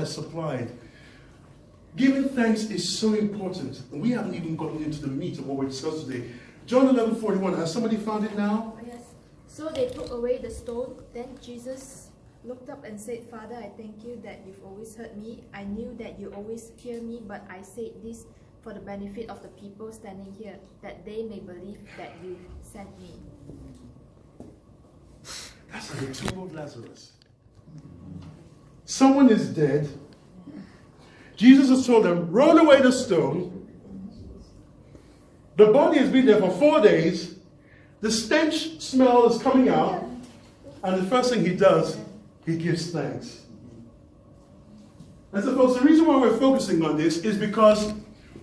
has supplied. Giving thanks is so important. And we haven't even gotten into the meat of what we're discussing today. John 11:41. Has somebody found it now? Yes. So they took away the stone. Then Jesus looked up and said, Father, I thank you that you've always heard me. I knew that you always hear me, but I said this for the benefit of the people standing here, that they may believe that you sent me. That's like the tomb of Lazarus. Someone is dead. Jesus has told them, roll away the stone. The body has been there for 4 days. The stench smell is coming out. And the first thing he does, he gives thanks. And so, folks, the reason why we're focusing on this is because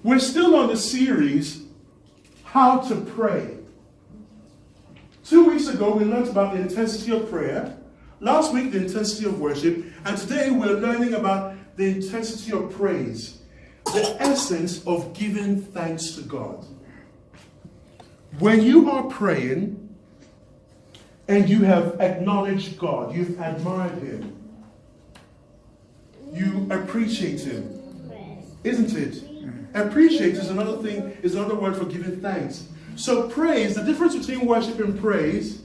we're still on the series, How to Pray. 2 weeks ago, we learned about the intensity of prayer. Last week, the intensity of worship. And today, we're learning about the intensity of praise. The essence of giving thanks to God. When you are praying and you have acknowledged God, you've admired Him, you appreciate Him, isn't it? Appreciate is another thing, is another word for giving thanks. So praise, the difference between worship and praise,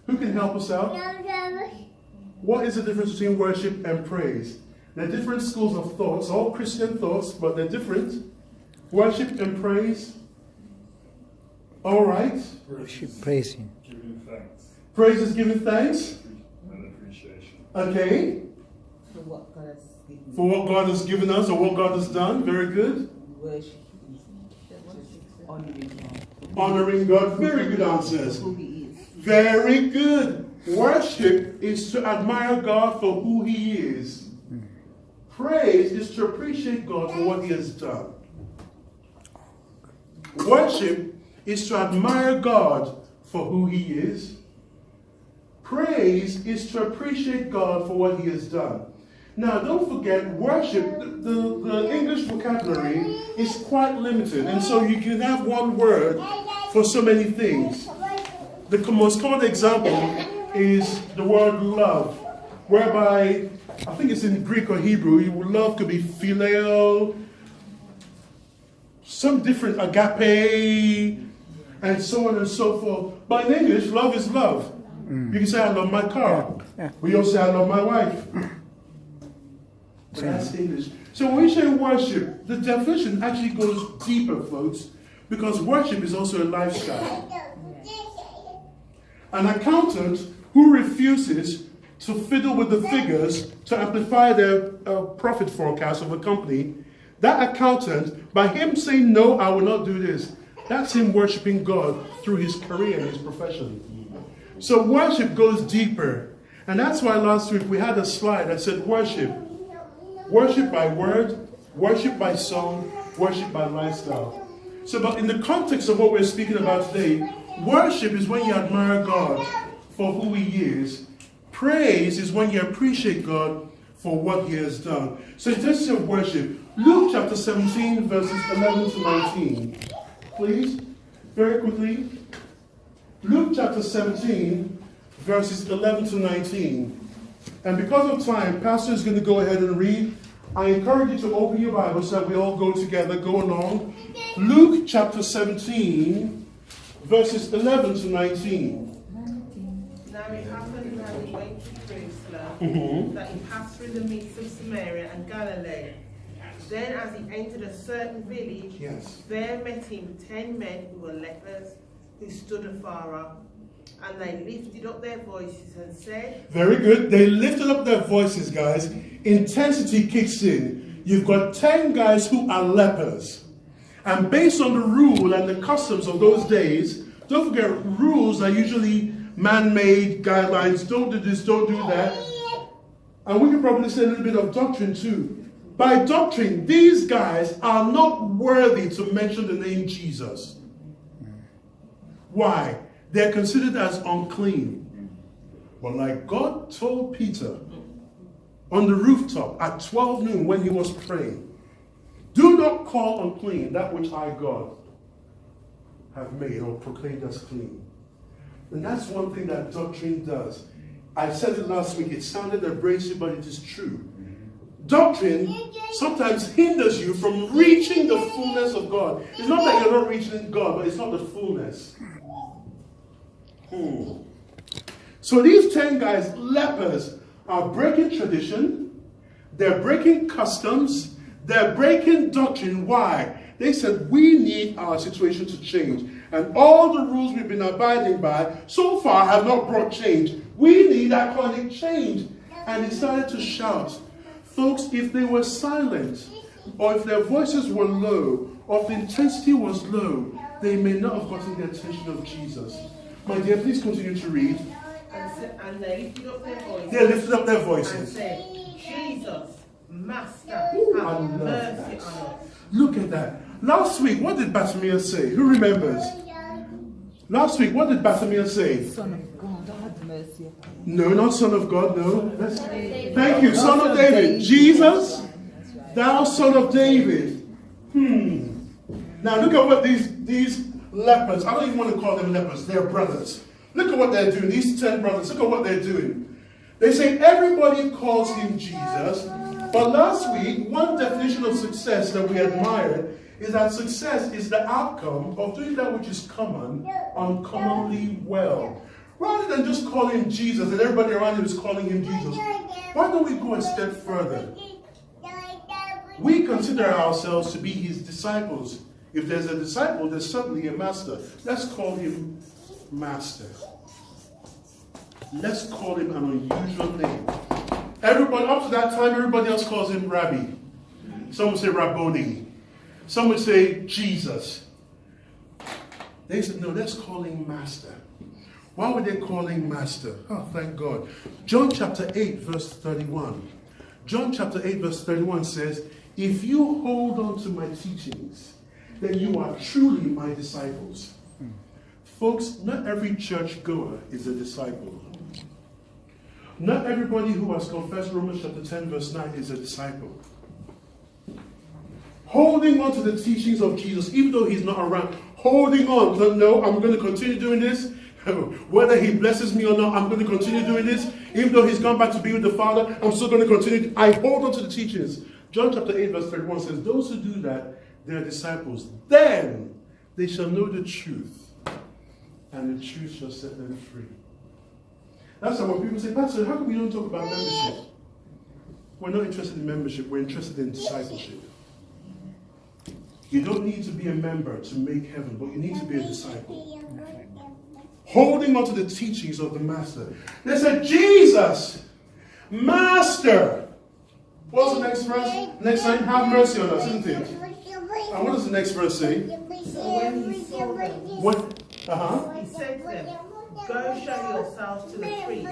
who can help us out? What is the difference between worship and praise? They're different schools of thoughts, all Christian thoughts, but they're different. Worship and praise. All right. Worship, praising. Giving thanks. Praise is giving thanks. And appreciation. Okay. For what God has given. For what God has given us or what God has done. Very good. Worship is honoring God. Honoring God. Very good answers. Who He is. Very good. Worship is to admire God for who He is. Praise is to appreciate God for what He has done. Worship is to admire God for who He is. Praise is to appreciate God for what He has done. Now, don't forget, worship, the English vocabulary is quite limited. And so you can have one word for so many things. The most common example is the word love, whereby, I think it's in Greek or Hebrew, love could be phileo, some different agape, and so on and so forth. But in English, love is love. You can say, I love my car. We also say, I love my wife. But that's English. So when we say worship, the definition actually goes deeper, folks, because worship is also a lifestyle. An accountant who refuses to fiddle with the figures to amplify their profit forecast of a company, that accountant, by him saying, no, I will not do this, that's him worshiping God through his career and his profession. So worship goes deeper. And that's why last week we had a slide that said worship. Worship by word, worship by song, worship by lifestyle. So, but in the context of what we're speaking about today, worship is when you admire God for who He is. Praise is when you appreciate God for what He has done. So in terms of worship, Luke chapter 17, verses 11 to 19. Please, very quickly. Luke chapter 17, verses 11 to 19. And because of time, Pastor is going to go ahead and read. I encourage you to open your Bible so that we all go together, go along. Luke chapter 17, verses 11 to 19. Now it happened while he went to Jerusalem that he passed through the midst of Samaria and Galilee. Then as he entered a certain village, there met him 10 men who were lepers, who stood afar off. And they lifted up their voices and said... Very good. They lifted up their voices, guys. Intensity kicks in. You've got 10 guys who are lepers. And based on the rule and the customs of those days, don't forget, rules are usually man-made guidelines. Don't do this, don't do that. And we can probably say a little bit of doctrine too. By doctrine, these guys are not worthy to mention the name Jesus. Why? They're considered as unclean. But like God told Peter on the rooftop at 12 noon when he was praying, do not call unclean that which I, God, have made or proclaimed as clean. And that's one thing that doctrine does. I said it last week, it sounded abrasive, but it is true. Doctrine sometimes hinders you from reaching the fullness of God. It's not that you're not reaching God, but it's not the fullness. So these 10 guys, lepers, are breaking tradition, they're breaking customs, they're breaking doctrine. Why? They said, we need our situation to change. And all the rules we've been abiding by so far have not brought change. We need iconic change. And they started to shout. Folks, if they were silent, or if their voices were low, or if the intensity was low, they may not have gotten the attention of Jesus. My dear, please continue to read. And they lifted up their voices. They lifted up their And voices. said, Jesus, Master, Ooh, I have love mercy that. on us. Look at that. Last week, what did Bartimaeus say? Who remembers? Last week, what did Bartimaeus say? Son of God, have mercy upon me. No, not Son of God, no. Thank you, Son of David. Jesus, thou Son of David. Now look at what these lepers, I don't even want to call them lepers, they're brothers. Look at what they're doing, these 10 brothers, look at what they're doing. They say everybody calls him Jesus, but last week, one definition of success that we admired is that success is the outcome of doing that which is common, uncommonly well. Rather than just calling him Jesus and everybody around him is calling him Jesus, why don't we go a step further? We consider ourselves to be his disciples. If there's a disciple, there's certainly a master. Let's call him Master. Let's call him an unusual name. Everybody, up to that time, everybody else calls him Rabbi. Some would say Rabboni. Some would say Jesus. They said, no, let's call him Master. Why would they call him Master? Oh, thank God. John chapter 8, verse 31. John chapter 8, verse 31 says, if you hold on to my teachings, then you are truly my disciples. Folks, not every church goer is a disciple. Not everybody who has confessed Romans chapter 10, verse 9 is a disciple. Holding on to the teachings of Jesus, even though he's not around, holding on, no, I'm going to continue doing this. Whether he blesses me or not, I'm going to continue doing this. Even though he's gone back to be with the Father, I'm still going to continue. I hold on to the teachings. John chapter 8, verse 31 says, those who do that, they are disciples. Then they shall know the truth, and the truth shall set them free. That's why when people say, Pastor, how come we don't talk about membership? We're not interested in membership, we're interested in discipleship. You don't need to be a member to make heaven, but you need to be a disciple. Holding on to the teachings of the Master. They said, Jesus, Master. What's the next verse? Next line, have mercy on us, isn't it? And what does the next verse say? So when he saw them, What? he said to them, go show yourselves to the priest.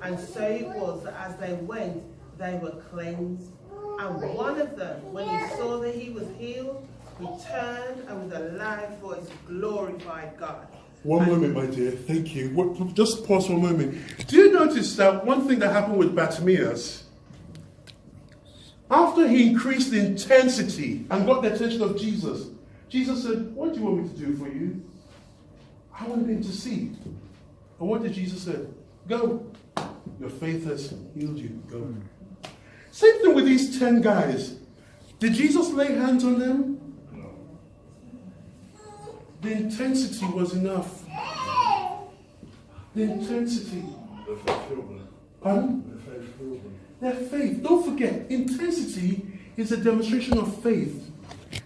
And so it was that as they went, they were cleansed. And one of them, when he saw that he was healed, returned and with a loud voice glorified God. One moment, my dear. Thank you. Just pause for a moment. Do you notice that one thing that happened with Bartimaeus? After he increased the intensity and got the attention of Jesus, Jesus said, what do you want me to do for you? I want him to see. And what did Jesus say? Go. Your faith has healed you. Go. Same thing with these 10 guys. Did Jesus lay hands on them? No. The intensity was enough. The intensity. The fulfillment. Pardon? The fulfillment. Their faith. Don't forget, intensity is a demonstration of faith.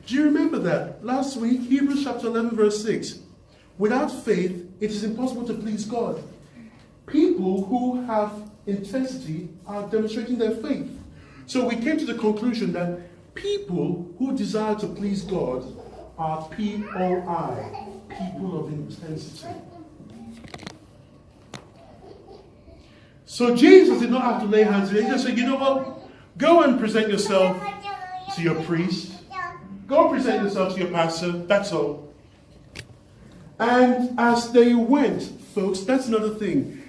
Do you remember that? Last week, Hebrews chapter 11, verse 6. Without faith, it is impossible to please God. People who have intensity are demonstrating their faith. So we came to the conclusion that people who desire to please God are P-O-I, people of intensity. So Jesus did not have to lay hands on him. He just said, you know what? Go and present yourself to your priest. Go present yourself to your pastor. That's all. And as they went, folks, that's another thing.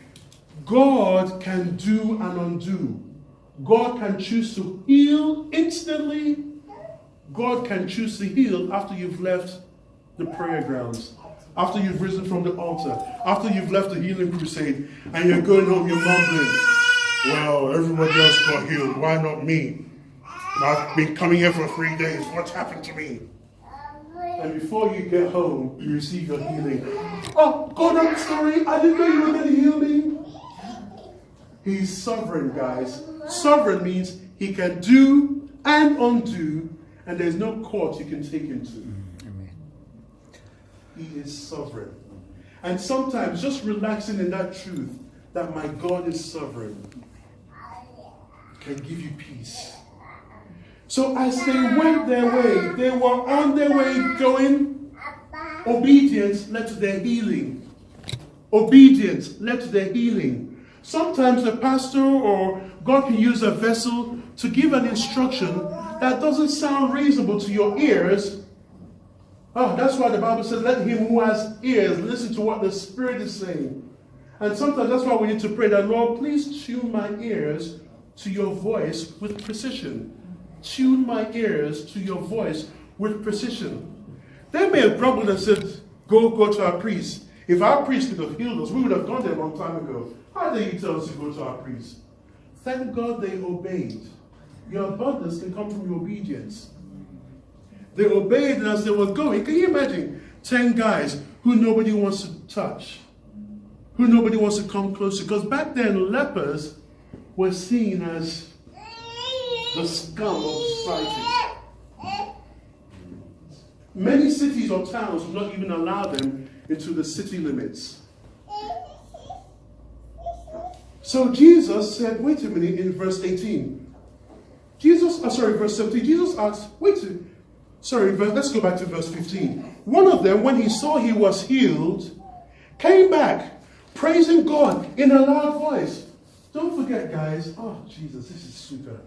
God can do and undo. God can choose to heal instantly. God can choose to heal after you've left the prayer grounds, after you've risen from the altar, after you've left the healing crusade, and you're going home, you're mumbling, well, everybody else got healed, why not me? I've been coming here for 3 days. What's happened to me? And before you get home, you receive your healing. Oh, God, I'm sorry. I didn't know you were going to heal me. He's sovereign, guys. Sovereign means he can do and undo, and there's no court you can take him to. Amen. He is sovereign. And sometimes just relaxing in that truth that my God is sovereign can give you peace. So as they went their way, they were on their way going. Obedience led to their healing. Obedience led to their healing. Sometimes a pastor or God can use a vessel to give an instruction that doesn't sound reasonable to your ears. Oh, that's why the Bible says, let him who has ears listen to what the Spirit is saying. And sometimes that's why we need to pray that, Lord, please tune my ears to your voice with precision. Tune my ears to your voice with precision. They may have grumbled and said, go to our priest. If our priest could have healed us, we would have gone there a long time ago. Why did you tell us to go to our priest? Thank God they obeyed. Your abundance can come from your obedience. They obeyed, and as they were going, can you imagine 10 guys who nobody wants to touch, who nobody wants to come close to? Because back then, lepers were seen as the scum of society. Many cities or towns would not even allow them into the city limits. So Jesus said, wait a minute, in verse 18. Verse 17. Jesus asked, let's go back to verse 15. One of them, when he saw he was healed, came back, praising God in a loud voice. Don't forget, guys, oh, Jesus, this is super.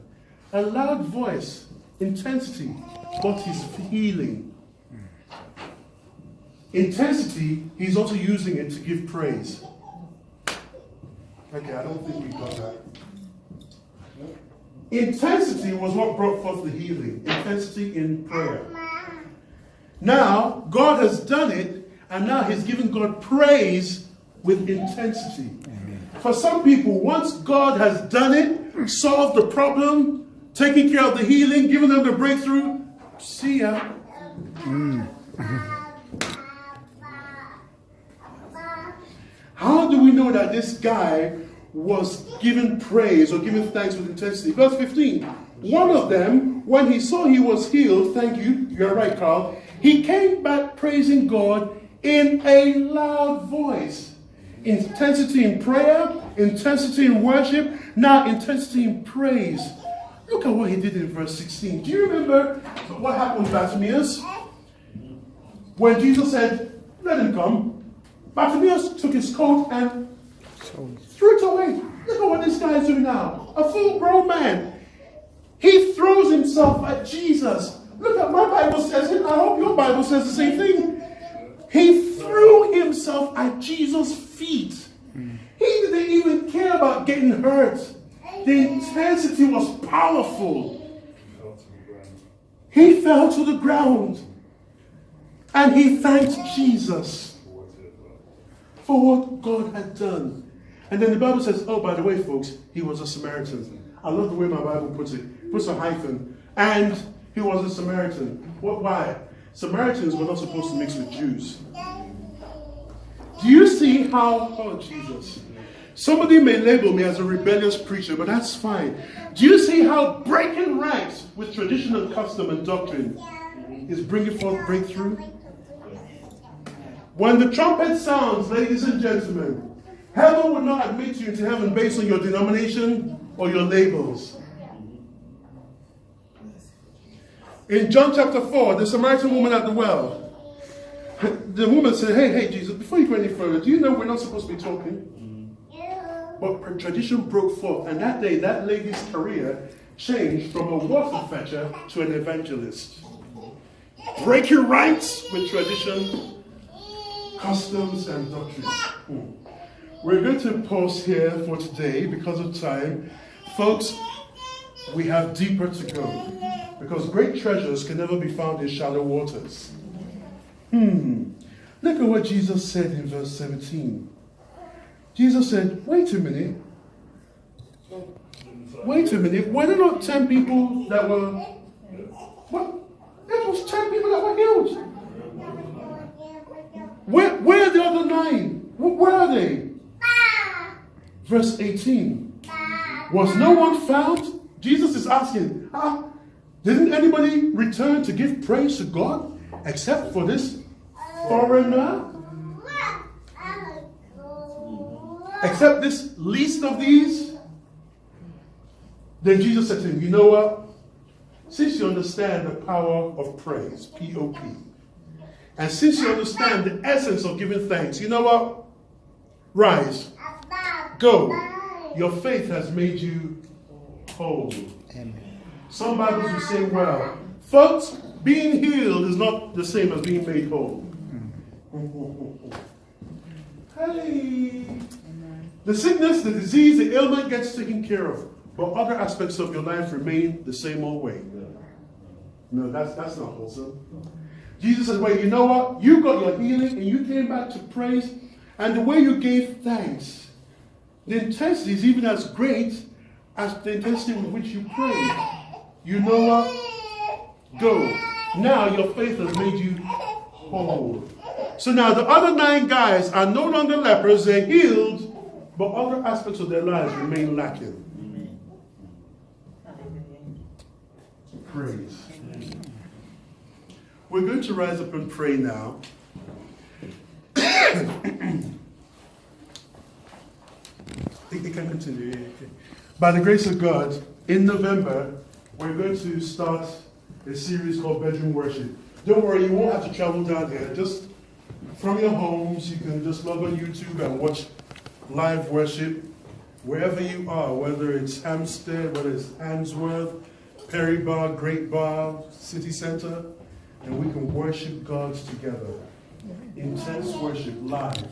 A loud voice, intensity, but he's healing. Intensity, he's also using it to give praise. Okay, I don't think we got that. Intensity was what brought forth the healing. Intensity in prayer. Now, God has done it, and now he's giving God praise with intensity. Amen. For some people, once God has done it, solved the problem, taking care of the healing, giving them the breakthrough, see ya. How do we know that this guy was given praise or given thanks with intensity? Verse 15. One of them, when he saw he was healed, thank you, you're right, Carl, he came back praising God in a loud voice. Intensity in prayer, intensity in worship, now intensity in praise. Look at what he did in verse 16. Do you remember what happened with Bartimaeus? When Jesus said, let him come, Bartimaeus took his coat and threw it away. Look at what this guy is doing now. A full-grown man. He throws himself at Jesus. Look at my Bible says it. I hope your Bible says the same thing. He threw himself at Jesus' feet. He didn't even care about getting hurt. The intensity was powerful. He fell to the ground. And he thanked Jesus for what God had done. And then the Bible says, oh, by the way, folks, he was a Samaritan. I love the way my Bible puts it. Puts a hyphen. And he was a Samaritan. Why? Samaritans were not supposed to mix with Jews. Do you see how, oh Jesus, somebody may label me as a rebellious preacher, but that's fine. Do you see how breaking ranks with tradition and custom and doctrine is bringing forth breakthrough? When the trumpet sounds, ladies and gentlemen, heaven will not admit you into heaven based on your denomination or your labels. In John chapter 4, the Samaritan woman at the well, the woman said, hey, Jesus, before you go any further, do you know we're not supposed to be talking? But tradition broke forth, and that day, that lady's career changed from a water fetcher to an evangelist. Break your ranks with tradition, customs, and doctrine. We're going to pause here for today because of time. Folks, we have deeper to go, because great treasures can never be found in shallow waters. Look at what Jesus said in verse 17. Jesus said, wait a minute. Wait a minute. Were there not 10 people that were... What? It was 10 people that were healed. Where are the other 9? Where are they? Verse 18. Was no one found? Jesus is asking, didn't anybody return to give praise to God except for this foreigner? Except this least of these? Then Jesus said to him, you know what? Since you understand the power of praise, P-O-P, and since you understand the essence of giving thanks, you know what? Rise. Go. Your faith has made you whole. Amen. Some Bibles will say, well, folks, being healed is not the same as being made whole. Hey. The sickness, the disease, the ailment gets taken care of, but other aspects of your life remain the same old way. No, that's not wholesome. Jesus says, well, you know what? You got your healing and you came back to praise, and the way you gave thanks, the intensity is even as great as the intensity with which you prayed. You know what? Go. Now your faith has made you whole. So now the other 9 guys are no longer lepers, they're healed, but other aspects of their lives remain lacking. Praise. We're going to rise up and pray now. It can continue. By the grace of God, in November, we're going to start a series called Bedroom Worship. Don't worry, you won't have to travel down here. Just from your homes, you can just log on YouTube and watch live worship wherever you are, whether it's Hampstead, whether it's Handsworth, Perry Bar, Great Bar, City Center, and we can worship God together. Intense worship, live.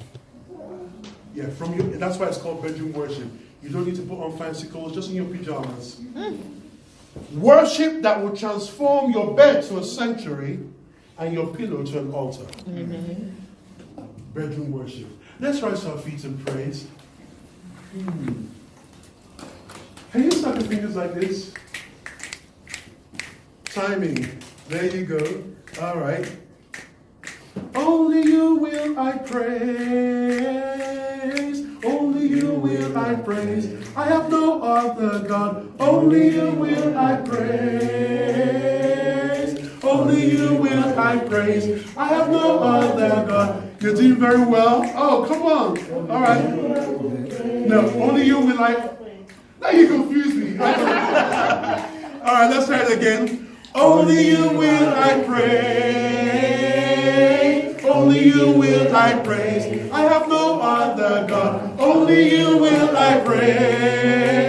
Yeah, that's why it's called Bedroom Worship. You don't need to put on fancy clothes, just in your pajamas. Worship that will transform your bed to a sanctuary and your pillow to an altar. Bedroom worship. Let's rise to our feet and praise. Can you snap your fingers like this? Timing. There you go. All right. Only you will I praise. Only you will I praise. I have no other God. Only you will I praise. Only you will I praise. I have no other God. You're doing very well. Oh, come on. All right. No, only you will I. Now you confuse me. All right, let's try it again. Only you will I praise. Only you will I praise. I have no other God. Only you will I praise.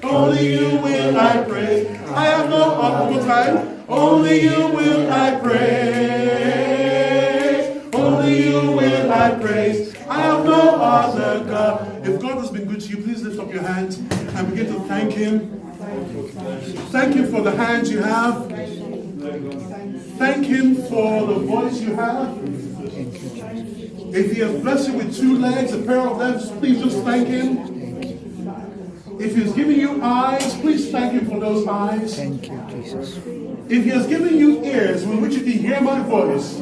Only you will I praise. I have no other time. Only you will I praise. Only you will I praise. I have no other God. If God has been good to you, please lift up your hands and begin to thank Him. Thank Him for the hands you have. Thank Him for the voice you have. If He has blessed you with 2 legs, a pair of legs, please just thank Him. If He has given you eyes, please thank Him for those eyes. Thank you, Jesus. If He has given you ears with which you can hear my voice,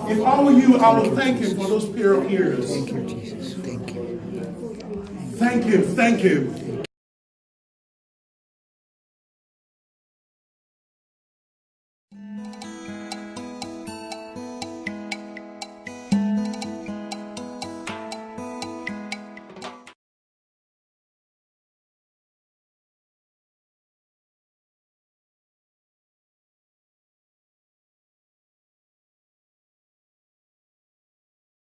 if I were you, I would thank Him for those pair of ears. Thank you, Jesus. Thank you. Thank Him, thank Him.